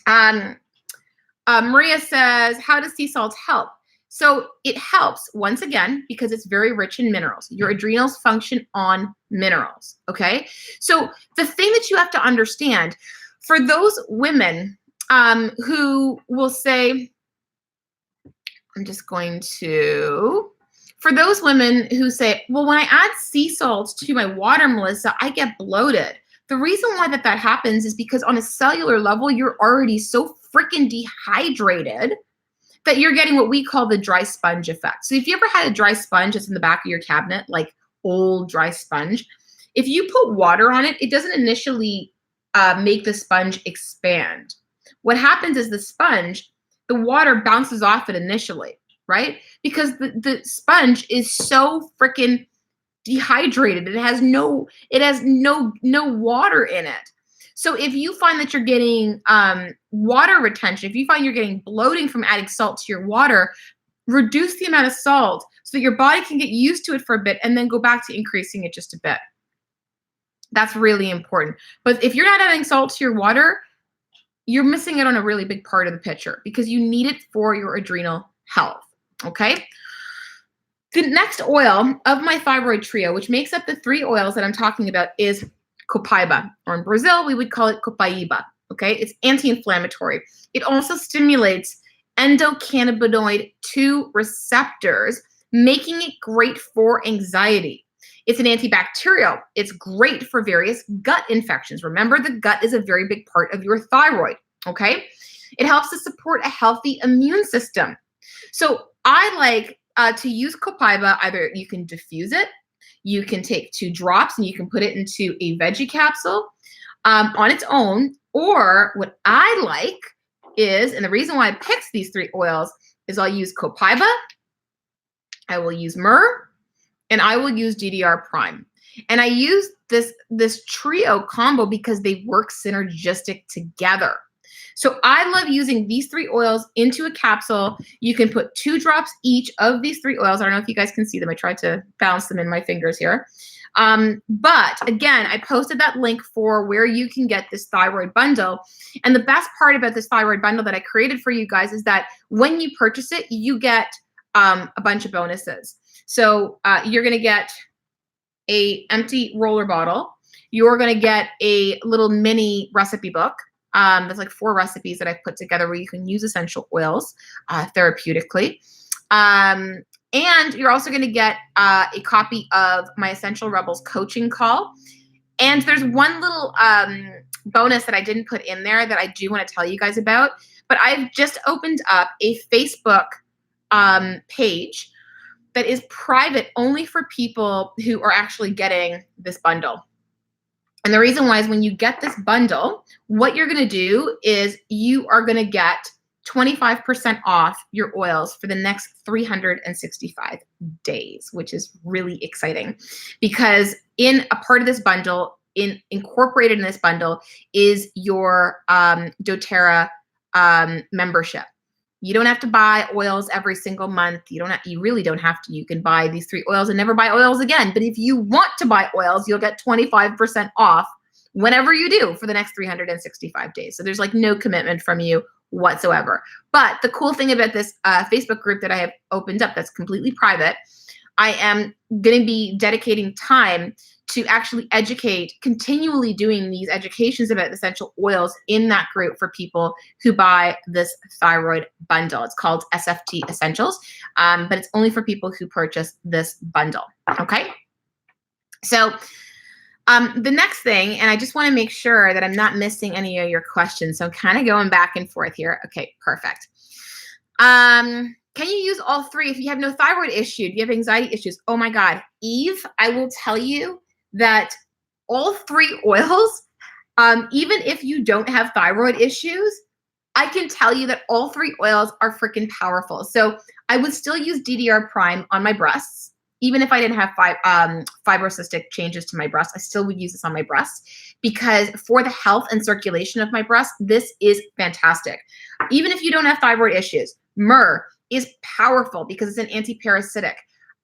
Maria says, how does sea salt help? So it helps, once again, because it's very rich in minerals. Your adrenals function on minerals, okay? So the thing that you have to understand, for those women who will say, for those women who say, well, when I add sea salt to my water, Melissa, I get bloated. The reason why that happens is because on a cellular level, you're already so freaking dehydrated that you're getting what we call the dry sponge effect. So if you ever had a dry sponge that's in the back of your cabinet, like old dry sponge, if you put water on it, it doesn't initially make the sponge expand. What happens is the water bounces off it initially, right? Because the sponge is so freaking dehydrated. It has no water in it. So if you find that you're getting water retention, if you find you're getting bloating from adding salt to your water, reduce the amount of salt so that your body can get used to it for a bit and then go back to increasing it just a bit. That's really important. But if you're not adding salt to your water, you're missing out on a really big part of the picture because you need it for your adrenal health, okay? The next oil of my thyroid trio, which makes up the 3 oils that I'm talking about, is copaiba, or in Brazil, we would call it copaiba, okay? It's anti-inflammatory. It also stimulates endocannabinoid 2 receptors, making it great for anxiety. It's an antibacterial. It's great for various gut infections. Remember, the gut is a very big part of your thyroid, okay? It helps to support a healthy immune system. So I like to use copaiba. Either you can diffuse it, you can take 2 drops and you can put it into a veggie capsule on its own, or what I like is, and the reason why I picked these 3 oils is I'll use copaiba, I will use myrrh, and I will use DDR prime. And I use this trio combo because they work synergistic together. So I love using these 3 oils into a capsule. You can put 2 drops each of these 3 oils. I don't know if you guys can see them. I tried to balance them in my fingers here. But again, I posted that link for where you can get this thyroid bundle. And the best part about this thyroid bundle that I created for you guys is that when you purchase it, you get a bunch of bonuses. So you're going to get a empty roller bottle. You're going to get a little mini recipe book. There's like 4 recipes that I've put together where you can use essential oils therapeutically. And you're also going to get a copy of my Essential Rebels coaching call. And there's one little bonus that I didn't put in there that I do want to tell you guys about. But I've just opened up a Facebook page that is private only for people who are actually getting this bundle. And the reason why is when you get this bundle, what you're going to do is you are going to get 25% off your oils for the next 365 days, which is really exciting because in a part of this bundle, incorporated in this bundle is your doTERRA membership. You don't have to buy oils every single month. You really don't have to. You can buy these 3 oils and never buy oils again. But if you want to buy oils, you'll get 25% off whenever you do for the next 365 days. So there's like no commitment from you whatsoever. But the cool thing about this Facebook group that I have opened up that's completely private, I am going to be dedicating time to actually educate, continually doing these educations about essential oils in that group for people who buy this thyroid bundle. It's called SFT Essentials, but it's only for people who purchase this bundle, okay? So the next thing, and I just want to make sure that I'm not missing any of your questions, so I'm kind of going back and forth here. Okay, perfect. Can you use all 3 if you have no thyroid issue? Do you have anxiety issues? Oh my God, Eve, I will tell you that all 3 oils, even if you don't have thyroid issues, I can tell you that all 3 oils are freaking powerful. So I would still use DDR Prime on my breasts. Even if I didn't have fibrocystic changes to my breasts, I still would use this on my breasts because for the health and circulation of my breasts, this is fantastic. Even if you don't have thyroid issues, myrrh is powerful because it's an anti-parasitic.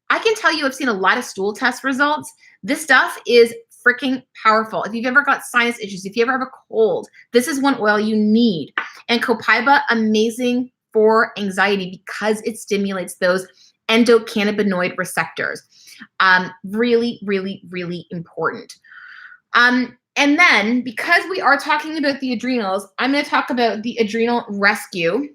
I can tell you I've seen a lot of stool test results. This stuff is freaking powerful. If you've ever got sinus issues, if you ever have a cold, this is one oil you need. And copaiba, amazing for anxiety because it stimulates those endocannabinoid receptors. Really, really, really important. And then because we are talking about the adrenals, I'm going to talk about the Adrenal Rescue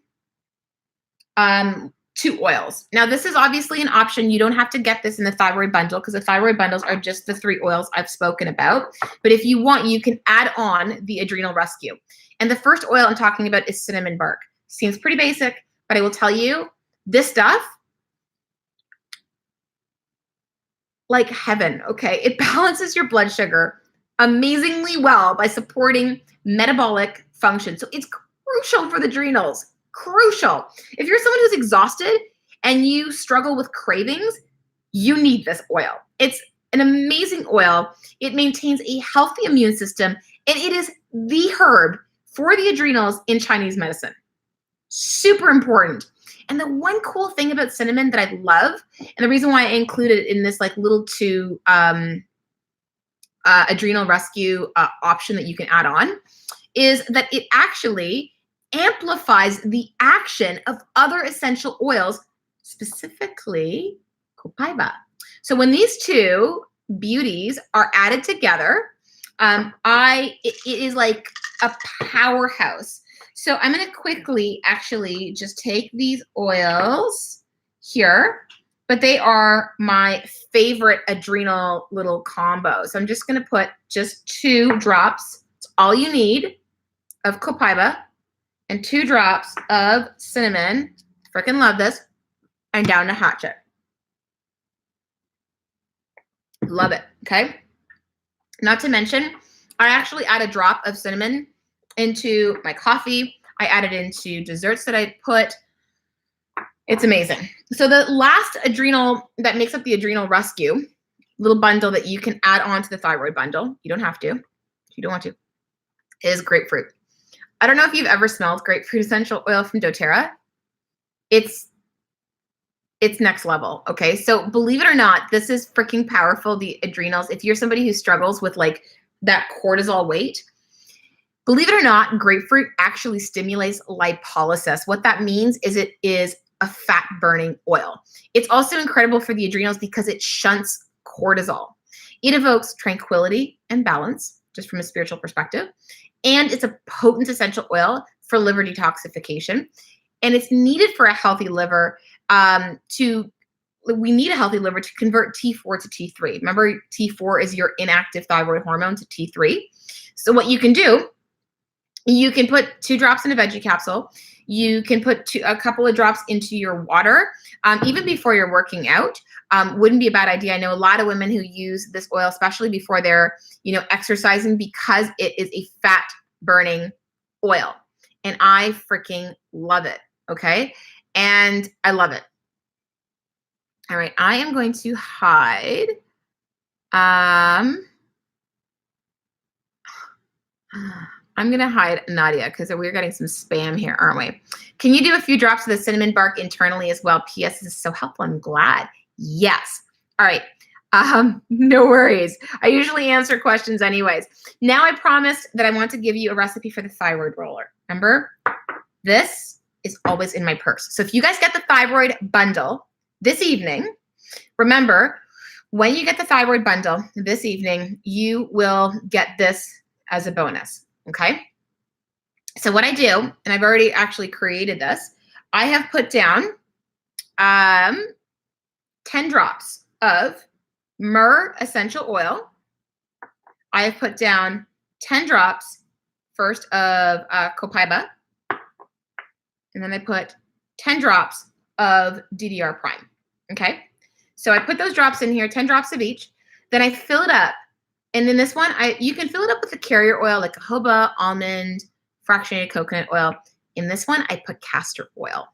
2 oils. Now, this is obviously an option. You don't have to get this in the thyroid bundle because the thyroid bundles are just the 3 oils I've spoken about. But if you want, you can add on the Adrenal Rescue. And the first oil I'm talking about is cinnamon bark. Seems pretty basic, but I will tell you, this stuff, like heaven, okay? It balances your blood sugar amazingly well by supporting metabolic function. So it's crucial for the adrenals. Crucial. If you're someone who's exhausted and you struggle with cravings, you need this oil. It's an amazing oil. It maintains a healthy immune system, and it is the herb for the adrenals in Chinese medicine. Super important. And the one cool thing about cinnamon that I love, and the reason why I included it in this like little 2 Adrenal Rescue option that you can add on, is that it actually amplifies the action of other essential oils, specifically copaiba. So when these 2 beauties are added together, it is like a powerhouse. So I'm going to quickly actually just take these oils here, but they are my favorite adrenal little combo. So I'm just going to put just 2 drops. It's all you need of copaiba and 2 drops of cinnamon. Freaking love this. And down to hatchet. Love it. Okay. Not to mention, I actually add a drop of cinnamon into my coffee. I add it into desserts that I put. It's amazing. So the last adrenal that makes up the Adrenal Rescue little bundle that you can add on to the thyroid bundle, you don't have to, if you don't want to, is grapefruit. I don't know if you've ever smelled grapefruit essential oil from doTERRA. It's next level, okay? So believe it or not, this is freaking powerful, the adrenals. If you're somebody who struggles with like that cortisol weight, believe it or not, grapefruit actually stimulates lipolysis. What that means is it is a fat-burning oil. It's also incredible for the adrenals because it shunts cortisol. It evokes tranquility and balance, just from a spiritual perspective. And it's a potent essential oil for liver detoxification. And it's needed for a healthy liver to we need a healthy liver to convert T4 to T3. Remember, T4 is your inactive thyroid hormone to T3. So what you can do, you can put 2 drops in a veggie capsule. You can put a couple of drops into your water, even before you're working out. Wouldn't be a bad idea. I know a lot of women who use this oil, especially before they're, exercising, because it is a fat burning oil. And I freaking love it. Okay. And I love it. All right. I am going to hide. I'm going to hide Nadia because we're getting some spam here, aren't we? Can you do a few drops of the cinnamon bark internally as well? P.S. This is so helpful. I'm glad. Yes. All right. No worries. I usually answer questions anyways. Now I promised that I want to give you a recipe for the thyroid roller. Remember, this is always in my purse. So if you guys get the thyroid bundle this evening, remember, when you get the thyroid bundle this evening, you will get this as a bonus. Okay. So what I do, and I've already actually created this, I have put down 10 drops of myrrh essential oil. I have put down 10 drops first of copaiba, and then I put 10 drops of DDR prime. Okay. So I put those drops in here, 10 drops of each. Then I fill it up. And in this one, you can fill it up with a carrier oil like jojoba, almond, fractionated coconut oil. In this one, I put castor oil.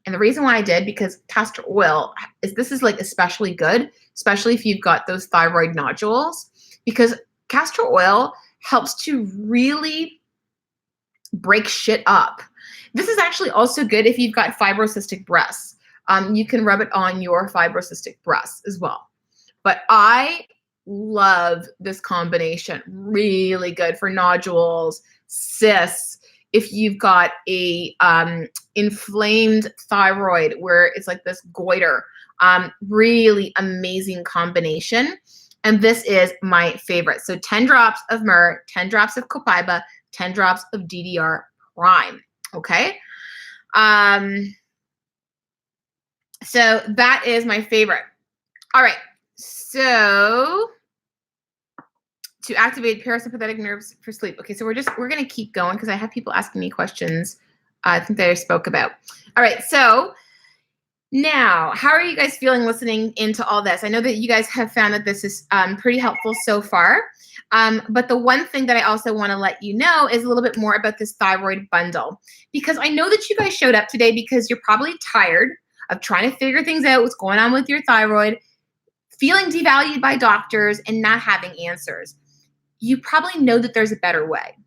And the reason why I did, because castor oil is like especially good, especially if you've got those thyroid nodules, because castor oil helps to really break shit up. This is actually also good if you've got fibrocystic breasts. You can rub it on your fibrocystic breasts as well. But I love this combination. Really good for nodules, cysts. If you've got a inflamed thyroid where it's like this goiter, really amazing combination. And this is my favorite. So 10 drops of myrrh, 10 drops of copaiba, 10 drops of DDR prime. Okay. So that is my favorite. All right. So to activate parasympathetic nerves for sleep. Okay, so we're going to keep going because I have people asking me questions I think that I spoke about. All right, so now, how are you guys feeling listening into all this? I know that you guys have found that this is pretty helpful so far. But the one thing that I also want to let you know is a little bit more about this thyroid bundle, because I know that you guys showed up today because you're probably tired of trying to figure things out, what's going on with your thyroid, feeling devalued by doctors, and not having answers. You probably know that there's a better way.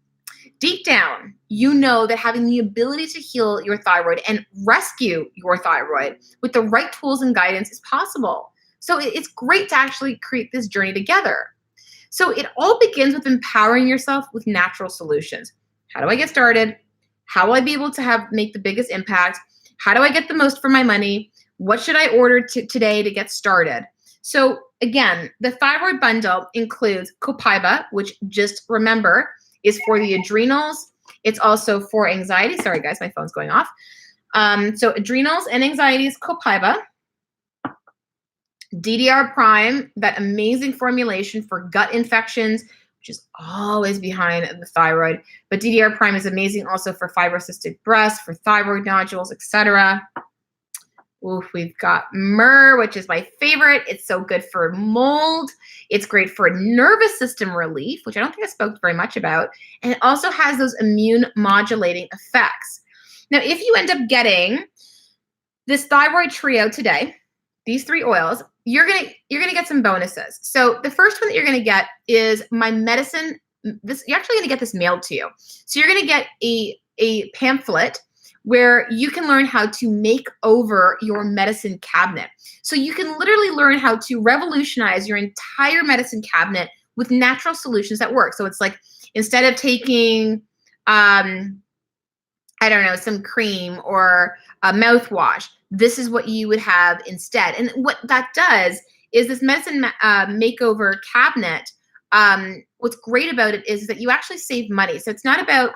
Deep down, you know that having the ability to heal your thyroid and rescue your thyroid with the right tools and guidance is possible. So it's great to actually create this journey together. So it all begins with empowering yourself with natural solutions. How do I get started? How will I be able to make the biggest impact? How do I get the most for my money? What should I order today to get started? So again, the thyroid bundle includes copaiba, which, just remember, is for the adrenals. It's also for anxiety. Sorry, guys, my phone's going off. So adrenals and anxiety is copaiba. DDR prime, that amazing formulation for gut infections, which is always behind the thyroid. But DDR prime is amazing also for fibrocystic breasts, for thyroid nodules, etc. Oof, we've got myrrh, which is my favorite. It's so good for mold. It's great for nervous system relief, which I don't think I spoke very much about. And it also has those immune modulating effects. Now, if you end up getting this thyroid trio today, these 3 oils, you're gonna get some bonuses. So the first one that you're gonna get is my medicine. You're actually gonna get this mailed to you. So you're gonna get a pamphlet where you can learn how to make over your medicine cabinet. So you can literally learn how to revolutionize your entire medicine cabinet with natural solutions that work. So it's like, instead of taking, I don't know, some cream or a mouthwash, this is what you would have instead. And what that does is this medicine makeover cabinet, what's great about it is that you actually save money. So it's not about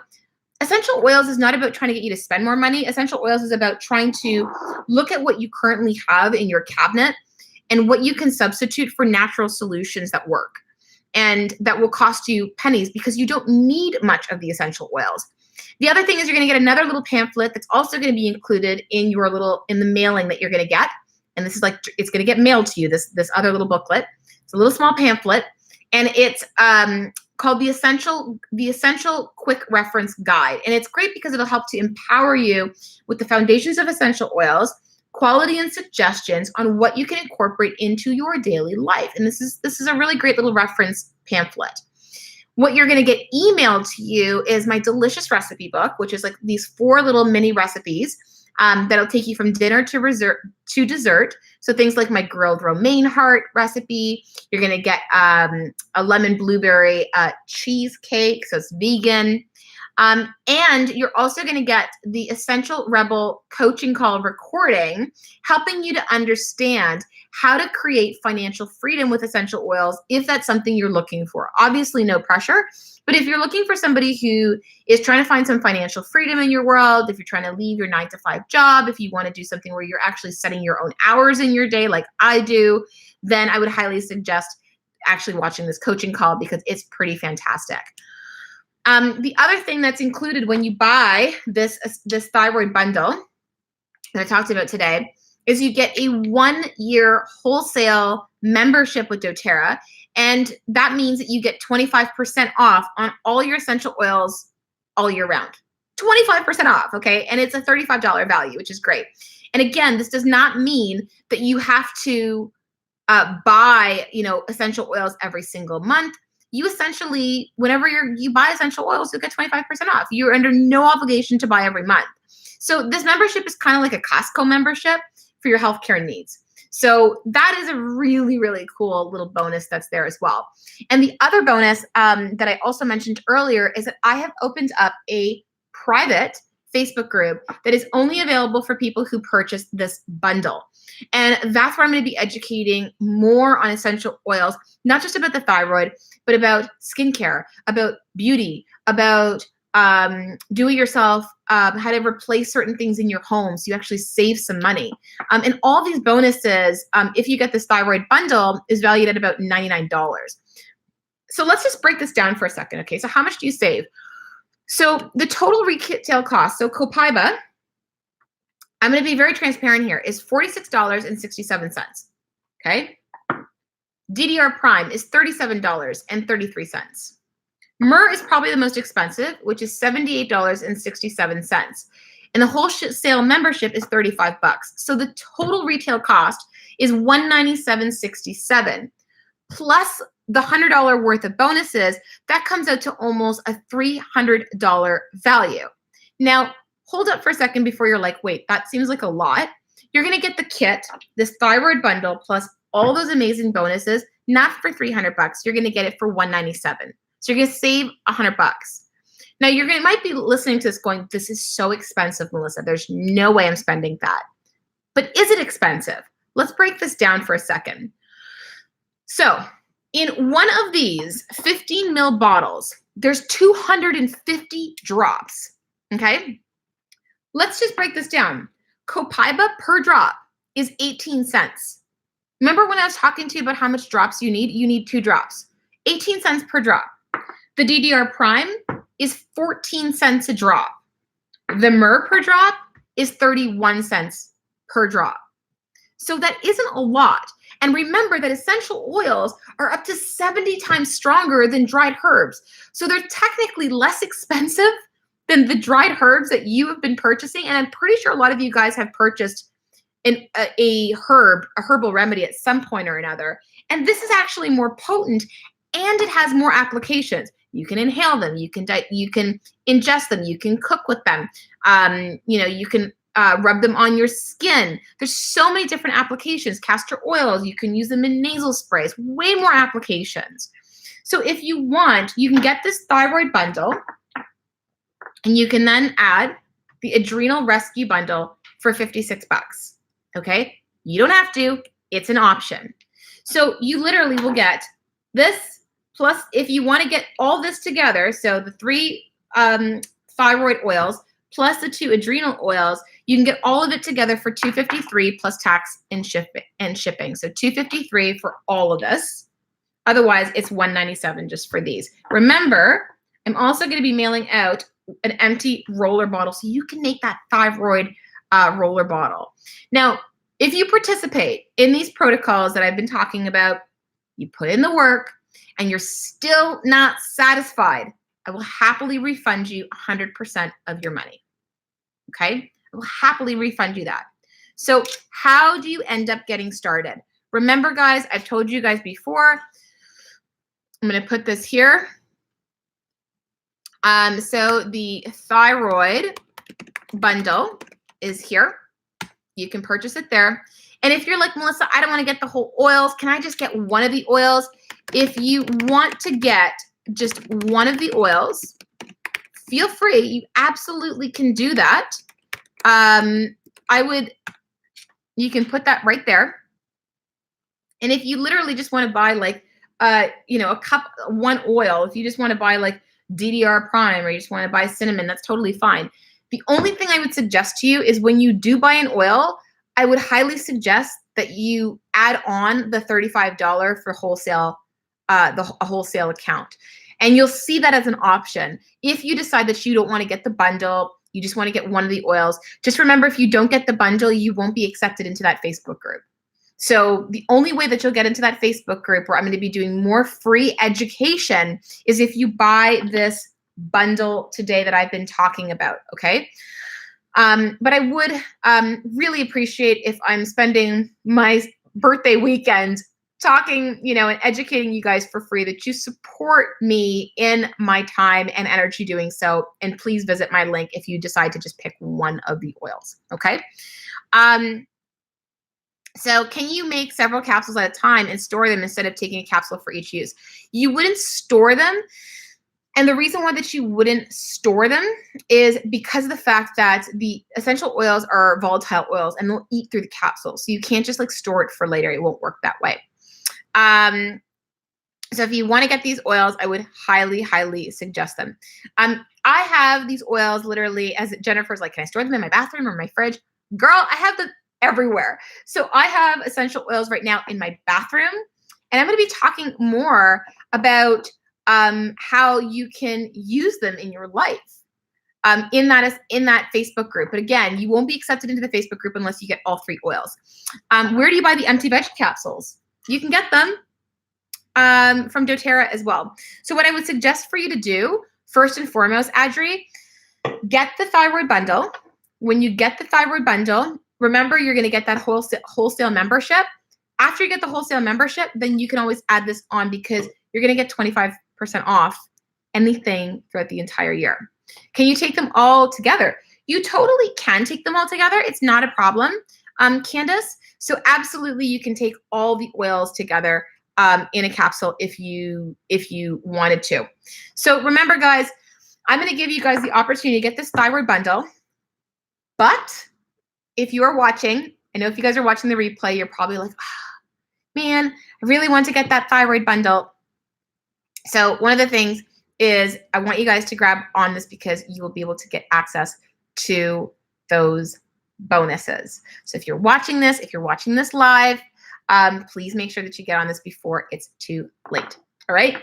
Essential oils is not about trying to get you to spend more money. Essential oils is about trying to look at what you currently have in your cabinet and what you can substitute for natural solutions that work and that will cost you pennies because you don't need much of the essential oils. The other thing is you're going to get another little pamphlet that's also going to be included in the mailing that you're going to get. And this is like, it's going to get mailed to you, this other little booklet. It's a little small pamphlet, and it's called the Essential Quick Reference Guide. And it's great because it'll help to empower you with the foundations of essential oils, quality and suggestions on what you can incorporate into your daily life. And this is a really great little reference pamphlet. What you're going to get emailed to you is my delicious recipe book, which is like these 4 little mini recipes that'll take you from dinner to dessert. So things like my grilled romaine heart recipe. You're going to get a lemon blueberry cheesecake, so it's vegan. And you're also going to get the Essential Rebel coaching call recording, helping you to understand how to create financial freedom with essential oils if that's something you're looking for. Obviously, no pressure. But if you're looking for somebody who is trying to find some financial freedom in your world, if you're trying to leave your 9-to-5 job, if you want to do something where you're actually setting your own hours in your day like I do, then I would highly suggest actually watching this coaching call because it's pretty fantastic. The other thing that's included when you buy this thyroid bundle that I talked about today is you get a 1-year wholesale membership with doTERRA. And that means that you get 25% off on all your essential oils all year round. 25% off, okay? And it's a $35 value, which is great. And again, this does not mean that you have to buy, essential oils every single month. You essentially, whenever you buy essential oils, you'll get 25% off. You're under no obligation to buy every month. So this membership is kind of like a Costco membership for your healthcare needs. So that is a really, really cool little bonus that's there as well. And the other bonus that I also mentioned earlier is that I have opened up a private Facebook group that is only available for people who purchase this bundle. And that's where I'm going to be educating more on essential oils, not just about the thyroid, but about skincare, about beauty, about do-it-yourself, how to replace certain things in your home so you actually save some money. And all these bonuses, if you get this thyroid bundle, is valued at about $99. So let's just break this down for a second. Okay, so how much do you save? So the total retail cost, so Copaiba, I'm going to be very transparent here, is $46.67. Okay. DDR Prime is $37.33. Myrrh is probably the most expensive, which is $78.67. And the wholesale membership is $35. So the total retail cost is $197.67. Plus the $100 worth of bonuses, that comes out to almost a $300 value. Now, hold up for a second before you're like, wait, that seems like a lot. You're going to get the kit, this thyroid bundle, plus all those amazing bonuses, not for $300. You're going to get it for $197. So you're going to save $100. Now might be listening to this going, this is so expensive, Melissa. There's no way I'm spending that. But is it expensive? Let's break this down for a second. So in one of these 15 ml bottles, there's 250 drops. Okay. Let's just break this down. Copaiba per drop is 18 cents. Remember when I was talking to you about how much drops you need? You need 2 drops. 18 cents per drop. The DDR Prime is 14 cents a drop. The Myrrh per drop is 31 cents per drop. So that isn't a lot. And remember that essential oils are up to 70 times stronger than dried herbs. So they're technically less expensive than the dried herbs that you have been purchasing. And I'm pretty sure a lot of you guys have purchased a herbal remedy at some point or another. And this is actually more potent, and it has more applications. You can inhale them, you can ingest them, you can cook with them. You can rub them on your skin. There's so many different applications. Castor oils, you can use them in nasal sprays, way more applications. So if you want, you can get this thyroid bundle, and you can then add the Adrenal Rescue Bundle for $56. Okay? You don't have to. It's an option. So you literally will get this, plus if you want to get all this together, so the 3 thyroid oils plus the 2 adrenal oils, you can get all of it together for $253 plus tax and shipping. So $253 for all of this. Otherwise, it's $197 just for these. Remember, I'm also going to be mailing out an empty roller bottle so you can make that thyroid roller bottle. Now, if you participate in these protocols that I've been talking about, you put in the work, and you're still not satisfied, I will happily refund you 100% of your money. Okay? I will happily refund you that. So how do you end up getting started? Remember, guys, I've told you guys before, I'm going to put this here. So the thyroid bundle is here. You can purchase it there. And if you're like, Melissa, I don't want to get the whole oils. Can I just get one of the oils? If you want to get just one of the oils, feel free. You absolutely can do that. You can put that right there. And if you literally just want to buy like, a cup, one oil, if you just want to buy like DDR Prime or you just want to buy cinnamon, that's totally fine. The only thing I would suggest to you is when you do buy an oil, I would highly suggest that you add on the $35 for wholesale, a wholesale account. And you'll see that as an option. If you decide that you don't want to get the bundle, you just want to get one of the oils, just remember if you don't get the bundle, you won't be accepted into that Facebook group. So the only way that you'll get into that Facebook group where I'm going to be doing more free education is if you buy this bundle today that I've been talking about, okay? But I would really appreciate if I'm spending my birthday weekend talking, and educating you guys for free, that you support me in my time and energy doing so. And please visit my link if you decide to just pick one of the oils, okay? So can you make several capsules at a time and store them instead of taking a capsule for each use? You wouldn't store them. And the reason why that you wouldn't store them is because of the fact that the essential oils are volatile oils and they'll eat through the capsule. So you can't just like store it for later. It won't work that way. So if you want to get these oils, I would highly, highly suggest them. I have these oils literally, as Jennifer's like, can I store them in my bathroom or my fridge? Girl, I have them everywhere. So I have essential oils right now in my bathroom, and I'm going to be talking more about how you can use them in your life in that Facebook group. But again, you won't be accepted into the Facebook group unless you get all 3 oils. Where do you buy the empty veg capsules? You can get them from doTERRA as well. So what I would suggest for you to do, first and foremost, Adri, get the thyroid bundle. When you get the thyroid bundle, remember you're going to get that wholesale membership. After you get the wholesale membership, then you can always add this on because you're going to get 25% off anything throughout the entire year. Can you take them all together? You totally can take them all together. It's not a problem, Candace. So absolutely, you can take all the oils together in a capsule if you wanted to. So remember, guys, I'm going to give you guys the opportunity to get this thyroid bundle. But if you are watching, I know if you guys are watching the replay, you're probably like, man, I really want to get that thyroid bundle. So one of the things is I want you guys to grab on this because you will be able to get access to those bonuses. So if you're watching this live, please make sure that you get on this before it's too late. All right.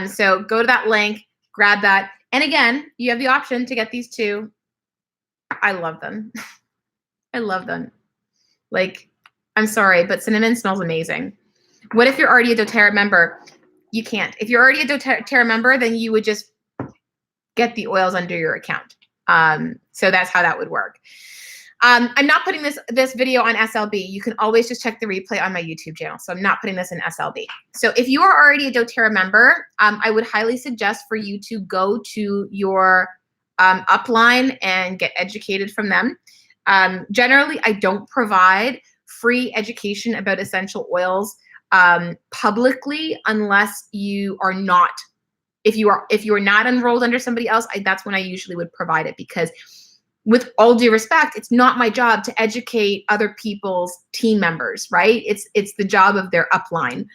So go to that link, grab that. And again, you have the option to get these 2. I love them. I love them. Like, I'm sorry, but cinnamon smells amazing. What if you're already a doTERRA member? You can't. If you're already a doTERRA member, then you would just get the oils under your account. So that's how that would work. I'm not putting this video on SLB. You can always just check the replay on my YouTube channel. So I'm not putting this in SLB. So if you are already a doTERRA member, I would highly suggest for you to go to your upline and get educated from them. Generally, I don't provide free education about essential oils publicly unless you are not. If you are not enrolled under somebody else, that's when I usually would provide it because with all due respect, it's not my job to educate other people's team members, right? It's the job of their upline,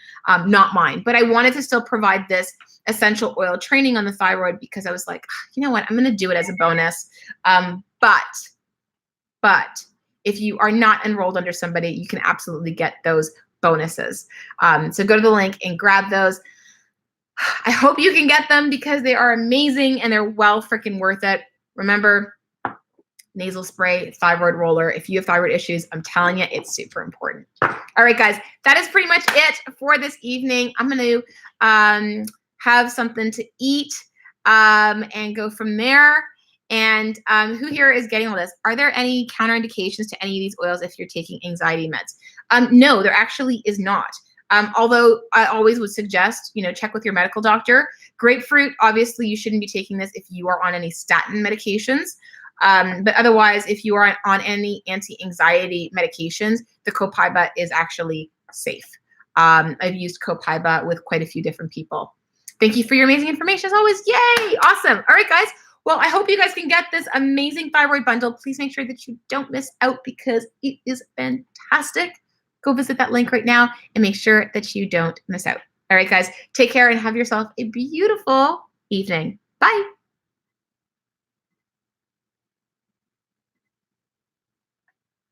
not mine. But I wanted to still provide this essential oil training on the thyroid because I was like, you know what, I'm going to do it as a bonus. But if you are not enrolled under somebody, you can absolutely get those bonuses. So go to the link and grab those. I hope you can get them because they are amazing and they're well freaking worth it. Remember, nasal spray, thyroid roller. If you have thyroid issues, I'm telling you, it's super important. All right, guys, that is pretty much it for this evening. I'm going to have something to eat and go from there. And who here is getting all this? Are there any counterindications to any of these oils if you're taking anxiety meds? No, there actually is not. Although I always would suggest, check with your medical doctor. Grapefruit, obviously, you shouldn't be taking this if you are on any statin medications. But otherwise, if you are on any anti-anxiety medications, the copaiba is actually safe. I've used copaiba with quite a few different people. Thank you for your amazing information as always. Yay! Awesome. All right, guys. Well, I hope you guys can get this amazing thyroid bundle. Please make sure that you don't miss out because it is fantastic. Go visit that link right now and make sure that you don't miss out. All right, guys. Take care and have yourself a beautiful evening. Bye.